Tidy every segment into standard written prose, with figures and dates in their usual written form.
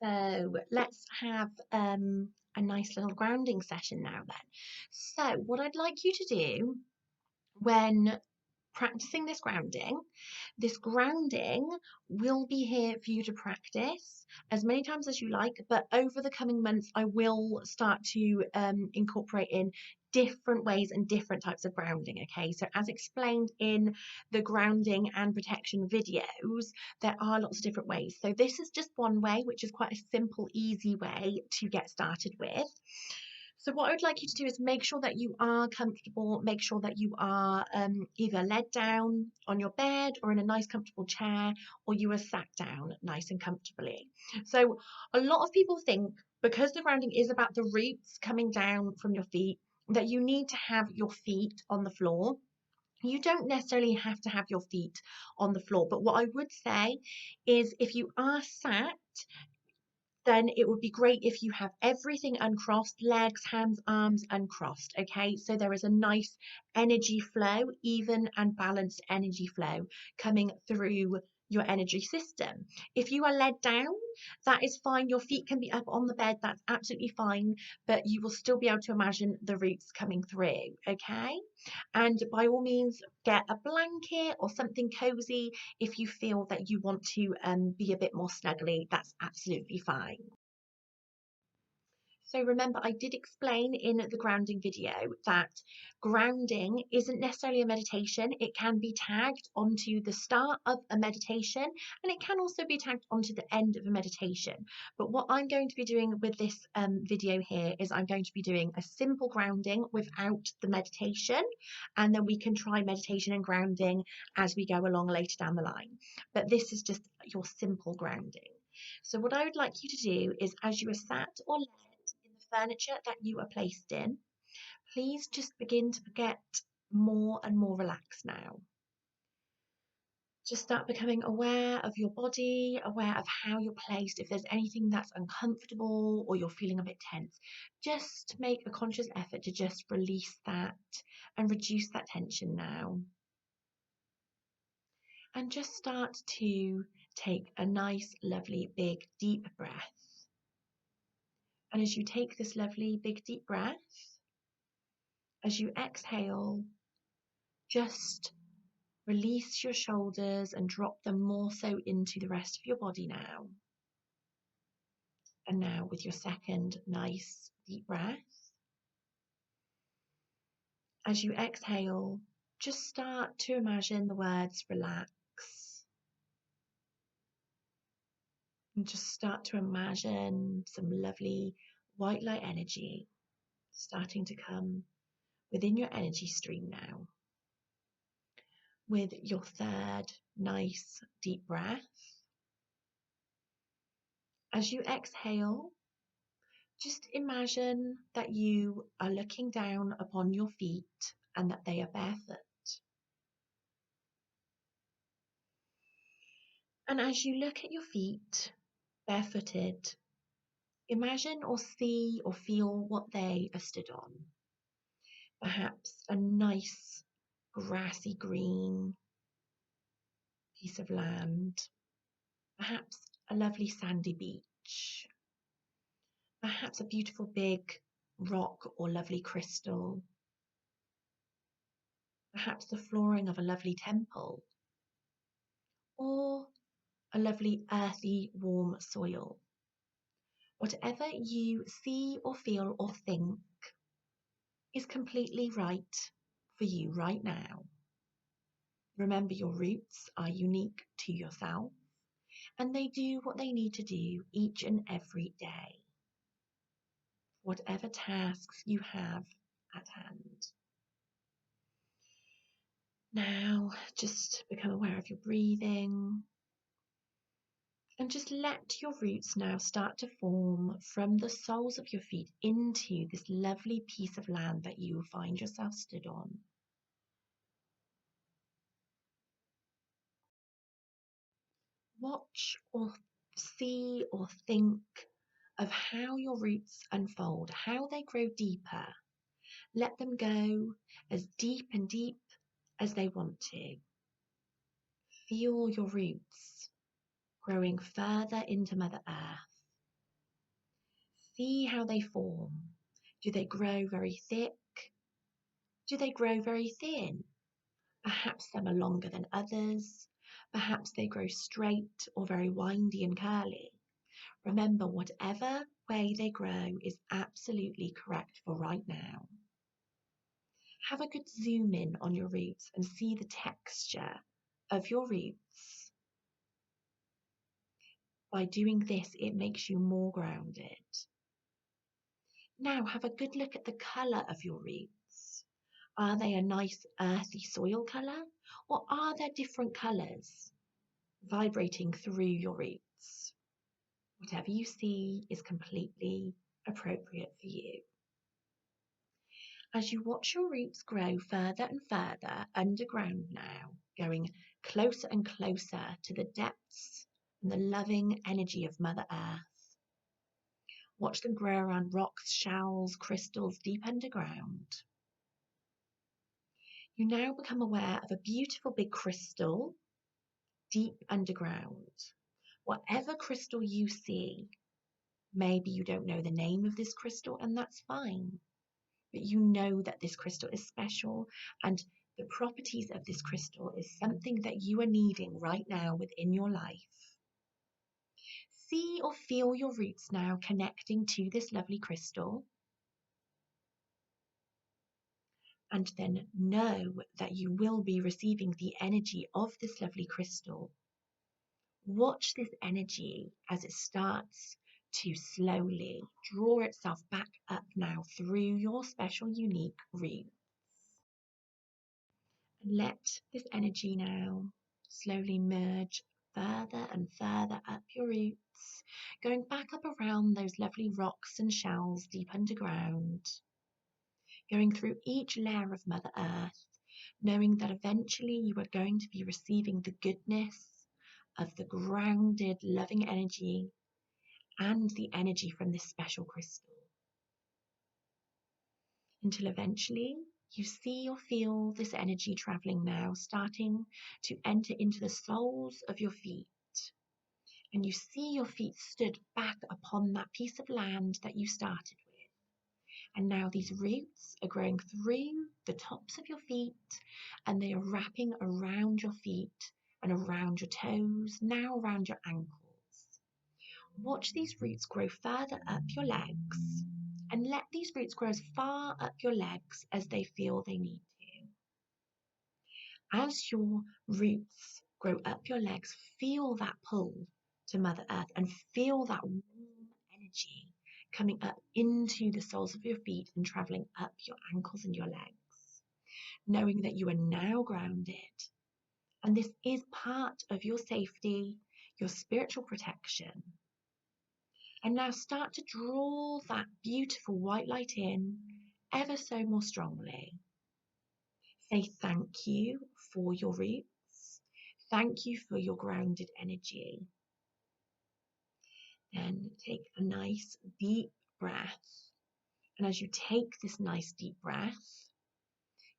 So let's have a nice little grounding session now then. So what I'd like you to do when practicing this grounding will be here for you to practice as many times as you like, but over the coming months I will start to incorporate in different ways and different types of grounding. Okay, so as explained in the grounding and protection videos, there are lots of different ways. So this is just one way, which is quite a simple, easy way to get started with. So what I would like you to do is make sure that you are comfortable, make sure that you are either laid down on your bed or in a nice comfortable chair, or you are sat down nice and comfortably. So a lot of people think because the grounding is about the roots coming down from your feet, that you need to have your feet on the floor. You don't necessarily have to have your feet on the floor, but what I would say is if you are sat, then it would be great if you have everything uncrossed, legs, hands, arms uncrossed, okay? So there is a nice energy flow, even and balanced energy flow coming through your energy system. If you are led down, that is fine. Your feet can be up on the bed, that's absolutely fine, but you will still be able to imagine the roots coming through, okay? And by all means, get a blanket or something cozy if you feel that you want to be a bit more snuggly. That's absolutely fine. So remember, I did explain in the grounding video that grounding isn't necessarily a meditation. It can be tagged onto the start of a meditation, and it can also be tagged onto the end of a meditation. But what I'm going to be doing with this video here is I'm going to be doing a simple grounding without the meditation, and then we can try meditation and grounding as we go along later down the line. But this is just your simple grounding. So what I would like you to do is, as you are sat or furniture that you are placed in, please just begin to get more and more relaxed now. Just start becoming aware of your body, aware of how you're placed. If there's anything that's uncomfortable or you're feeling a bit tense, just make a conscious effort to just release that and reduce that tension now. And just start to take a nice, lovely, big, deep breath. And as you take this lovely, big, deep breath, as you exhale, just release your shoulders and drop them more so into the rest of your body now. And now with your second nice deep breath, as you exhale, just start to imagine the words relax. And just start to imagine some lovely white light energy starting to come within your energy stream now. With your third nice deep breath, as you exhale, just imagine that you are looking down upon your feet and that they are barefoot. And as you look at your feet, barefooted, imagine or see or feel what they are stood on. Perhaps a nice grassy green piece of land, perhaps a lovely sandy beach, perhaps a beautiful big rock or lovely crystal, perhaps the flooring of a lovely temple, or a lovely earthy warm soil. Whatever you see or feel or think is completely right for you right now. Remember, your roots are unique to yourself and they do what they need to do each and every day, whatever tasks you have at hand. Now just become aware of your breathing and just let your roots now start to form from the soles of your feet into this lovely piece of land that you find yourself stood on. Watch or see or think of how your roots unfold, how they grow deeper. Let them go as deep and deep as they want to. Feel your roots growing further into Mother Earth, see how they form. Do they grow very thick? Do they grow very thin? Perhaps some are longer than others. Perhaps they grow straight or very windy and curly. Remember, whatever way they grow is absolutely correct for right now. Have a good zoom in on your roots and see the texture of your roots. By doing this, it makes you more grounded. Now have a good look at the colour of your roots. Are they a nice earthy soil colour, or are there different colours vibrating through your roots? Whatever you see is completely appropriate for you. As you watch your roots grow further and further underground now, going closer and closer to the depths and the loving energy of Mother Earth. Watch them grow around rocks, shells, crystals deep underground. You now become aware of a beautiful big crystal deep underground. Whatever crystal you see, maybe you don't know the name of this crystal, and that's fine. But you know that this crystal is special, and the properties of this crystal is something that you are needing right now within your life. See or feel your roots now connecting to this lovely crystal. And then know that you will be receiving the energy of this lovely crystal. Watch this energy as it starts to slowly draw itself back up now through your special, unique roots. And let this energy now slowly merge further and further up your roots, going back up around those lovely rocks and shells deep underground, going through each layer of Mother Earth, knowing that eventually you are going to be receiving the goodness of the grounded, loving energy and the energy from this special crystal. Until eventually you see or feel this energy traveling now, starting to enter into the soles of your feet. And you see your feet stood back upon that piece of land that you started with. And now these roots are growing through the tops of your feet, and they are wrapping around your feet and around your toes, now around your ankles. Watch these roots grow further up your legs, and let these roots grow as far up your legs as they feel they need to. As your roots grow up your legs, feel that pull to Mother Earth and feel that warm energy coming up into the soles of your feet and traveling up your ankles and your legs, knowing that you are now grounded. And this is part of your safety, your spiritual protection. And now start to draw that beautiful white light in ever so more strongly. Say thank you for your roots. Thank you for your grounded energy. Then take a nice deep breath. And as you take this nice deep breath,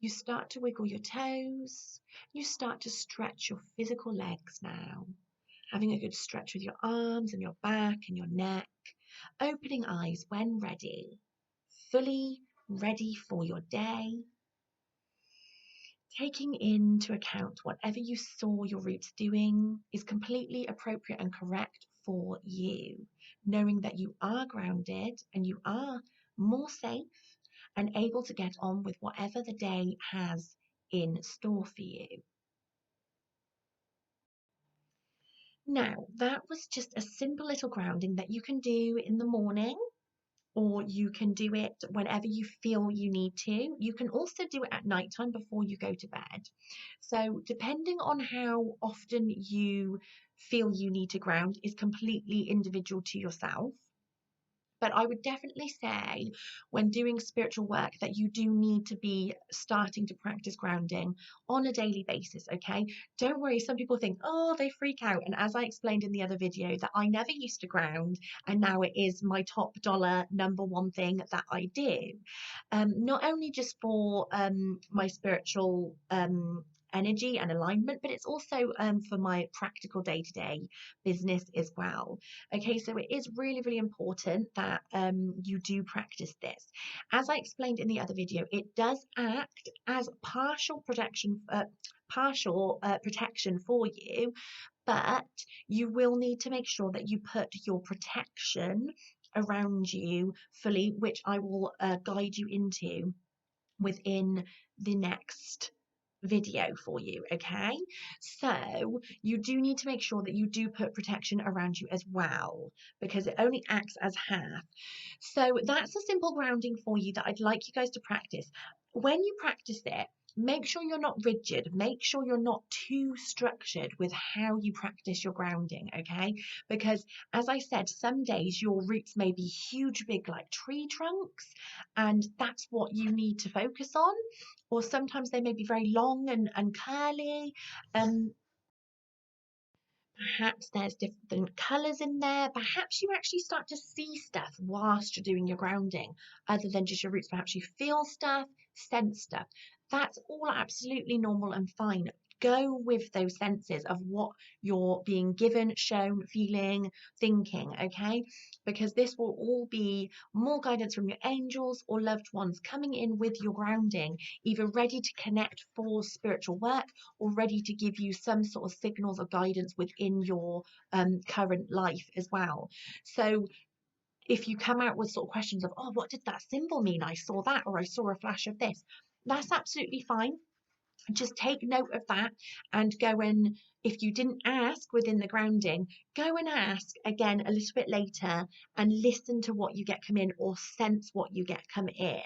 you start to wiggle your toes. You start to stretch your physical legs now, having a good stretch with your arms and your back and your neck, opening eyes when ready, fully ready for your day, taking into account whatever you saw your roots doing is completely appropriate and correct for you, knowing that you are grounded and you are more safe and able to get on with whatever the day has in store for you. Now, that was just a simple little grounding that you can do in the morning, or you can do it whenever you feel you need to. You can also do it at night time before you go to bed. So depending on how often you feel you need to ground is completely individual to yourself. But I would definitely say when doing spiritual work that you do need to be starting to practice grounding on a daily basis, okay? Don't worry, some people think, oh, they freak out. And as I explained in the other video, that I never used to ground, and now it is my top dollar number one thing that I do. Not only just for my spiritual energy and alignment, but it's also for my practical day-to-day business as well. Okay, so it is really, really important that you do practice this. As I explained in the other video, it does act as partial protection for you, but you will need to make sure that you put your protection around you fully, which I will guide you into within the next video for you. Okay, so you do need to make sure that you do put protection around you as well, because it only acts as half. So that's a simple grounding for you that I'd like you guys to practice. When you practice it, make sure you're not rigid, make sure you're not too structured with how you practice your grounding, okay? Because as I said, some days your roots may be huge, big like tree trunks, and that's what you need to focus on. Or sometimes they may be very long and curly. Perhaps there's different colours in there. Perhaps you actually start to see stuff whilst you're doing your grounding, other than just your roots. Perhaps you feel stuff, sense stuff. That's all absolutely normal and fine. Go with those senses of what you're being given, shown, feeling, thinking, okay? Because this will all be more guidance from your angels or loved ones coming in with your grounding, either ready to connect for spiritual work or ready to give you some sort of signals or guidance within your current life as well. So if you come out with sort of questions of, oh, what did that symbol mean? I saw that, or I saw a flash of this. That's absolutely fine. Just take note of that and go and, if you didn't ask within the grounding, go and ask again a little bit later and listen to what you get come in or sense what you get come in.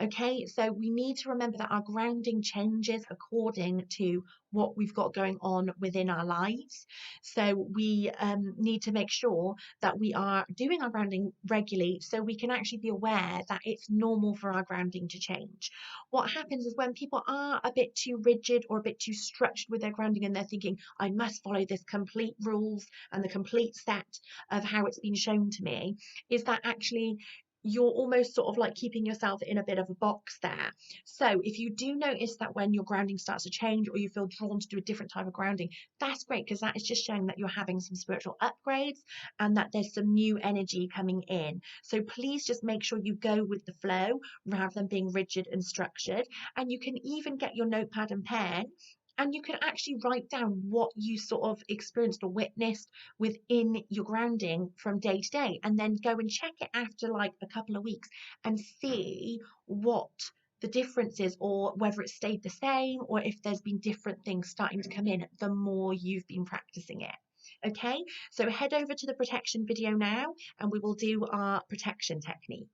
Okay, so we need to remember that our grounding changes according to what we've got going on within our lives. So we need to make sure that we are doing our grounding regularly so we can actually be aware that it's normal for our grounding to change. What happens is when people are a bit too rigid or a bit too structured with their grounding and they're thinking, I must follow this complete rules and the complete set of how it's been shown to me, is that actually you're almost sort of like keeping yourself in a bit of a box there. So if you do notice that when your grounding starts to change or you feel drawn to do a different type of grounding, that's great, because that is just showing that you're having some spiritual upgrades and that there's some new energy coming in. So please just make sure you go with the flow rather than being rigid and structured. And you can even get your notepad and pen and you can actually write down what you sort of experienced or witnessed within your grounding from day to day, and then go and check it after like a couple of weeks and see what the difference is, or whether it stayed the same, or if there's been different things starting to come in the more you've been practicing it. Okay, so head over to the protection video now and we will do our protection technique.